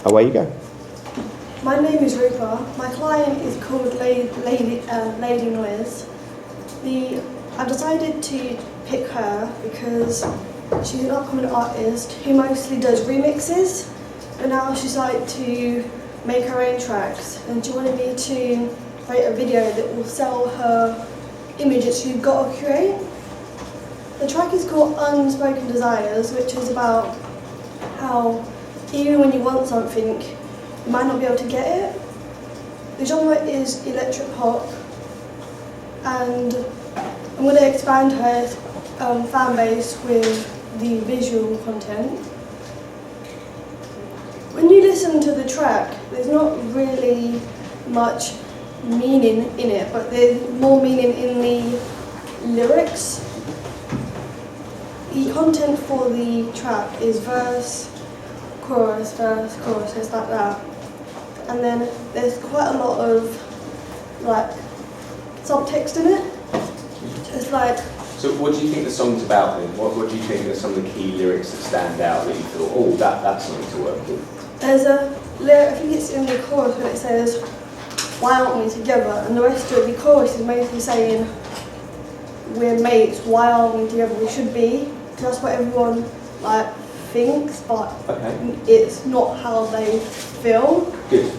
away you go. My name is Roopa. My client is called Lady Noise. I decided to pick her because she's an upcoming artist who mostly does remixes, but now she's like to make her own tracks, and she wanted me to create a video that will sell her image that she's got to create. The track is called Unspoken Desires, which is about how even when you want something, you might not be able to get it. The genre is electric pop, and I'm going to expand her fan base with the visual content. When you listen to the track, there's not really much meaning in it, but there's more meaning in the lyrics. The content for the track is verse, chorus, it's like that. And then there's quite a lot of like subtext in it. It's like. So what do you think the song's about then? What do you think are some of the key lyrics that stand out that you thought, oh, that's something to work with? There's a lyric, I think it's in the chorus, when it says, "Why aren't we together?" And the rest of the chorus is mostly saying, "We're mates, why aren't we together? We should be." That's what everyone like thinks, but it's not how they feel. Good.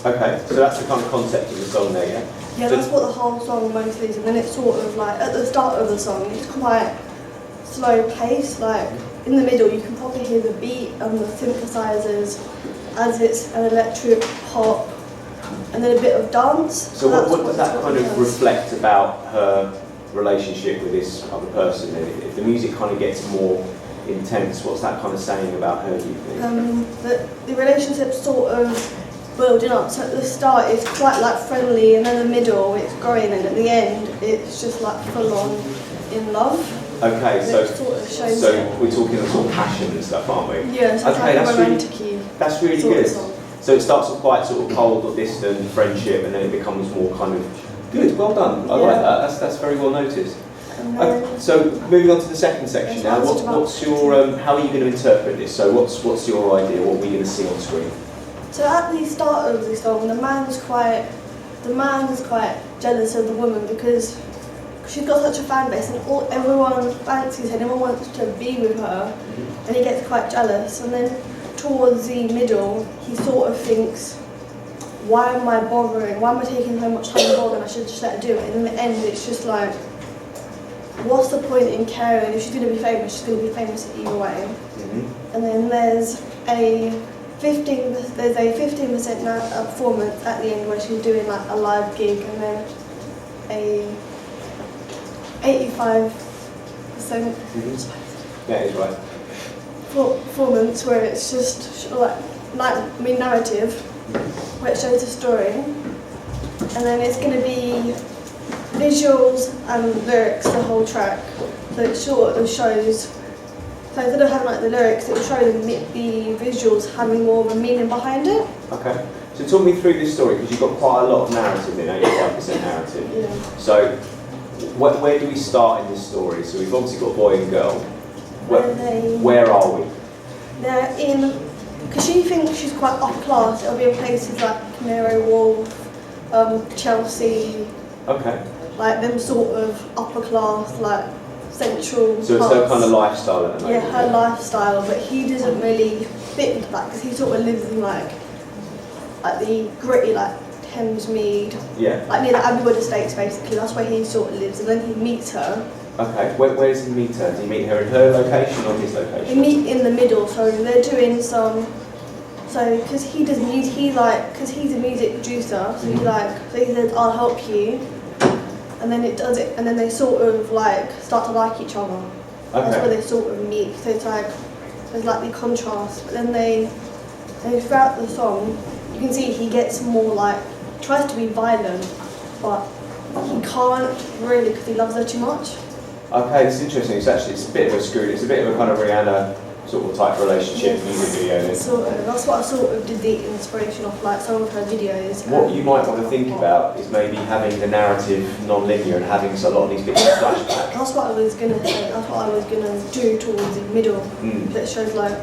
Okay, so that's the kind of concept of the song there, yeah? Yeah, that's what the whole song mostly is, and then it's sort of like, at the start of the song, it's quite slow paced, like in the middle you can probably hear the beat and the synthesizers as it's an electric pop, and then a bit of dance. So what does that kind of reflect about her relationship with this other person? If the music kind of gets more intense, what's that kind of saying about her, do you think? The relationship's sort of building up. So at the start it's quite like friendly, and in the middle it's growing, and at the end it's just like full on in love. Okay, so sort of shows we're talking of sort of passion and stuff, aren't we? Yeah, so okay, like romantic-y. That's really good. So it starts with quite sort of cold or distant friendship, and then it becomes more kind of good. Well done. I like that. That's very well noticed. So moving on to the second section now. What's your how are you going to interpret this? So what's your idea? What are we going to see on screen? So at the start of the song, the man's quite jealous of the woman because she's got such a fan base, and everyone fancies her, and everyone wants to be with her, and he gets quite jealous. And then towards the middle, he sort of thinks, why am I bothering? Why am I taking so much time bothering? I should just let her do it. And in the end, it's just like, what's the point in caring? If she's going to be famous, she's going to be famous either way. And then there's a 15% performance at the end where she's doing like a live gig, and then a 85% That is right. performance where it's just narrative, where it shows the story, and then it's going to be visuals and lyrics the whole track. So it sort of shows. So instead of having like the lyrics, it will show the visuals having more of a meaning behind it. Okay. So talk me through this story, because you've got quite a lot of narrative in 85% narrative. Yeah. So where do we start in this story? So we've obviously got boy and girl. Where are we? They're in, because she thinks she's quite upper class, it'll be in places like Canary Wharf, Chelsea. Okay. Like them sort of upper class, like central So it's her kind of lifestyle at the moment? Yeah, her lifestyle, but he doesn't really fit into that because he sort of lives in like the gritty, like Thamesmead, like near the Abbeywood Estates basically. That's where he sort of lives, and then he meets her. Okay, where does he meet her? Does he meet her in her location or his location? They meet in the middle, so they're doing some. So because he does music, because he's a music producer, so he says, "I'll help you." And then it does it, and then they sort of like start to like each other. Okay. That's where they sort of meet. So it's like there's like the contrast, but then throughout the song, you can see he gets more like tries to be violent, but he can't really because he loves her too much. Okay, it's interesting. It's a bit of a screw. It's a bit of a kind of Rihanna sort of type relationship music video. Sort of. That's what I sort of did the inspiration of, like some of her videos. What you might want to think about is maybe having the narrative non-linear and having a lot of these bits of flashback. That's what I was gonna say. That's what I was gonna do towards the middle. That shows like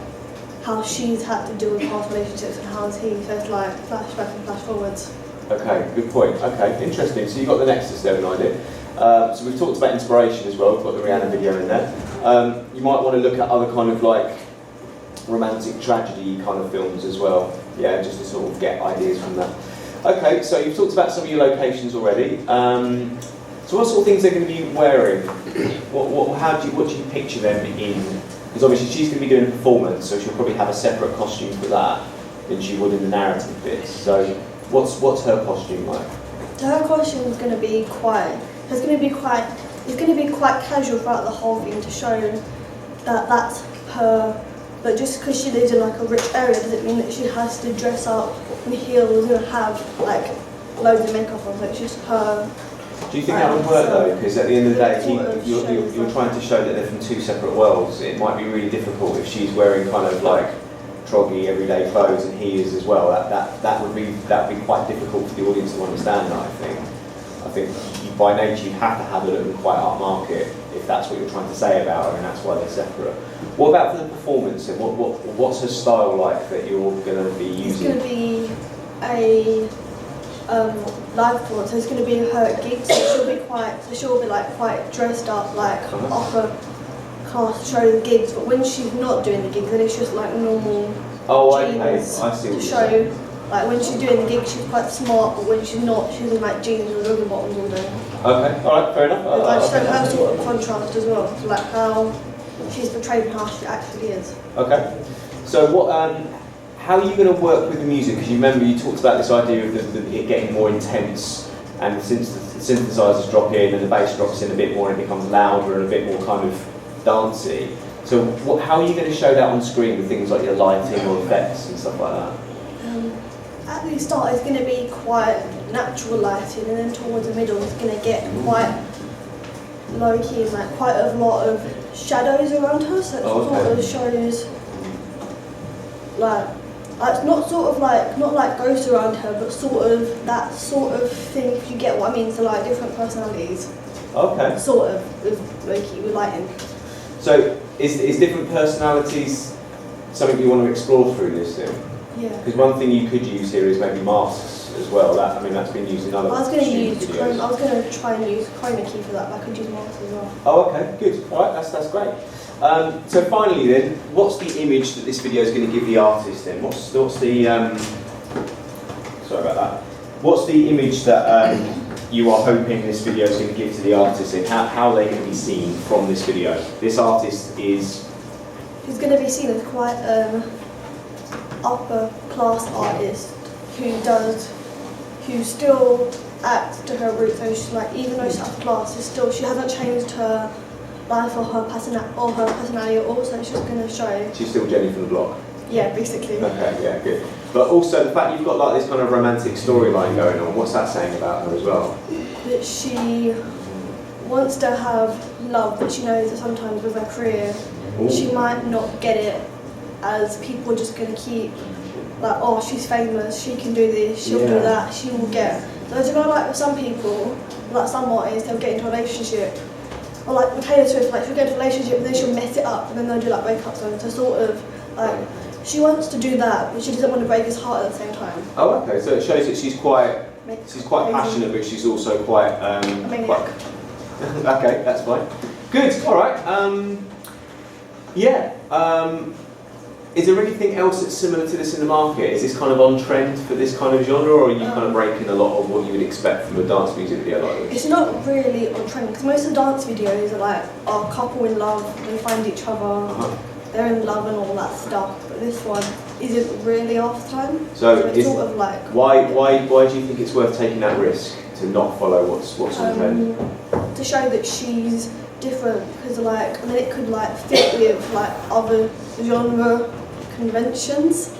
how she's had to deal with past relationships and how he, so it's like flashback and flash forwards. Okay, good point. Okay, interesting. So you've got the nexus there behind it. So we've talked about inspiration as well. We've got the Rihanna video in there. You might want to look at other kind of like romantic tragedy kind of films as well. Yeah, just to sort of get ideas from that. Okay, so you've talked about some of your locations already. So what sort of things they're going to be wearing? What do you picture them in? Because obviously she's going to be doing a performance, so she'll probably have a separate costume for that than she would in the narrative bits. So what's her costume like? So her costume is going to be it's going to be quite casual throughout the whole thing to show that that's her. But just because she lives in like a rich area doesn't mean that she has to dress up in heels and have like loads of makeup on. So it's just her. Do you think that would work though? Because at the end of the day, you're trying to show that they're from two separate worlds. It might be really difficult if she's wearing kind of like troggy everyday clothes and he is as well. That would be quite difficult for the audience to understand. I think by nature you have to have a look quite upmarket if that's what you're trying to say about her, and that's why they're separate. What about for the performance? And what's her style like that you're going to be using? It's going to be a live performance. So it's going to be her gig. So she'll be like quite dressed up, like upper class to show the gigs. But when she's not doing the gigs, then it's just like normal jeans I see to show. Like when she's doing the gig, she's quite smart, but when she's not, she's in like jeans and rugby bottoms all day. Okay, alright, fair enough. I just don't have sort of contrast as well, so like how she's portrayed and how she actually is. Okay, so how are you going to work with the music? Because you remember you talked about this idea of it getting more intense, and since the synthesizers drop in and the bass drops in a bit more and it becomes louder and a bit more kind of dancey. So how are you going to show that on screen with things like your lighting or effects and stuff like that? At the start it's going to be quite natural lighting, and then towards the middle it's going to get quite low-key and like quite a lot of shadows around her, so it sort of shows like it's not like ghosts around her, but sort of that sort of thing, if you get what I mean, so like different personalities. Okay. Sort of with low-key, with lighting. So is different personalities something you want to explore through this thing? Yeah. Because one thing you could use here is maybe masks as well. That's been used in other. I was going to try and use chroma key for that, but I could use masks as well. Oh, okay, good. All right, that's great. So finally, then, what's the image that this video is going to give the artist? Then, what's the sorry about that. What's the image that you are hoping this video is going to give to the artist? And how are they going to be seen from this video? This artist is. He's going to be seen as quite upper class artist who still acts to her roots. So she's like, even though she's upper class, she hasn't changed her life or her personality at all. So it's just going to show. She's still Jenny from the block. Yeah, basically. Okay, yeah, good. But also the fact you've got like this kind of romantic storyline going on. What's that saying about her as well? That she wants to have love, but she knows that sometimes with her career, she might not get it. As people are just going to keep like, oh, she's famous, she can do this, she'll do that, she will get. So as you know, like with some people, like some artists, they'll get into a relationship, or like with Taylor Swift, like she'll get into a relationship and then she'll mess it up, and then they'll do like breakup songs. So sort of like she wants to do that, but she doesn't want to break his heart at the same time. Oh, okay. So it shows that she's quite passionate, but she's also quite. Okay, that's fine. Good. All right. Is there anything else that's similar to this in the market? Is this kind of on trend for this kind of genre, or are you kind of breaking a lot of what you would expect from a dance music video like this? It's not really on trend, because most of the dance videos are like a couple in love, they find each other, they're in love and all that stuff, but this one isn't really off time. So it's sort of like... Why do you think it's worth taking that risk to not follow what's on trend? To show that she's different, because like, I mean, it could like fit with like other genre conventions.